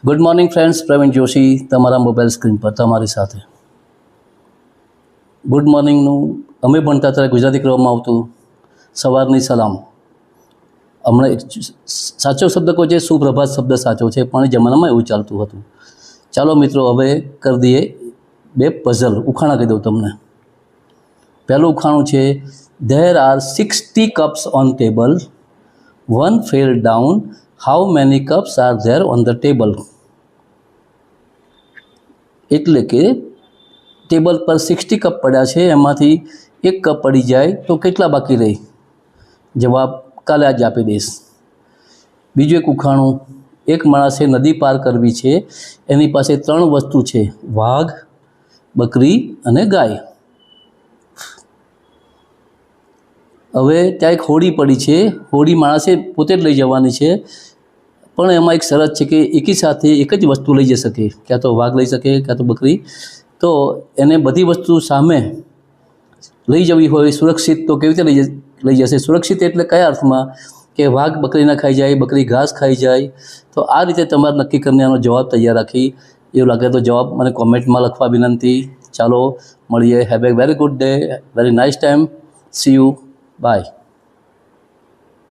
Good morning friends, Praveen Joshi તમારા mobile screen પર તમારી સાથે. ગુડ મોર્નિંગનું અમે ભણતા ત્યારે ગુજરાતી કરવામાં આવતું સવારની સલામ. હમણાં સાચો શબ્દ કોઈ છે, સુપ્રભાત શબ્દ સાચો છે, પણ એ જમાનામાં એવું ચાલતું હતું. ચાલો મિત્રો, હવે કરી દઈએ બે પઝલ. ઉખાણા કહી દઉં તમને. પહેલું ઉખાણું છે, there are 60 cups on table, one fell down, how many cups are there on the table. એટલે કે ટેબલ પર 60 કપ પડ્યા છે, એમાંથી એક કપ પડી જાય તો કેટલા બાકી રહે? જવાબ કાલે જ આપી દઈશ. બીજું એક ઉખાણું, એક માણસે નદી પાર કરવી છે, એની પાસે 3 વસ્તુ છે, વાઘ, બકરી અને ગાય. હવે ત્યાં એક હોડી પડી છે, હોડી માણસે પોતે જ લઈ જવાની છે, પણ એમાં એક શરત છે કે એકી સાથે એક જ વસ્તુ લઈ જઈ શકે, ક્યાં તો વાઘ લઈ શકે, ક્યાં તો બકરી. તો એને બધી વસ્તુ સામે લઈ જવી હોય સુરક્ષિત, તો કેવી રીતે લઈ જશે? સુરક્ષિત એટલે કયા અર્થમાં? કે વાઘ બકરી ના ખાઈ જાય, બકરી ઘાસ ખાઈ જાય. તો આ રીતે તમારે નક્કી કરીને આનો જવાબ તૈયાર રાખી. એવું લાગે તો જવાબ મને કોમેન્ટમાં લખવા વિનંતી. ચાલો મળીએ. Have a very good day, very nice time. See you. By.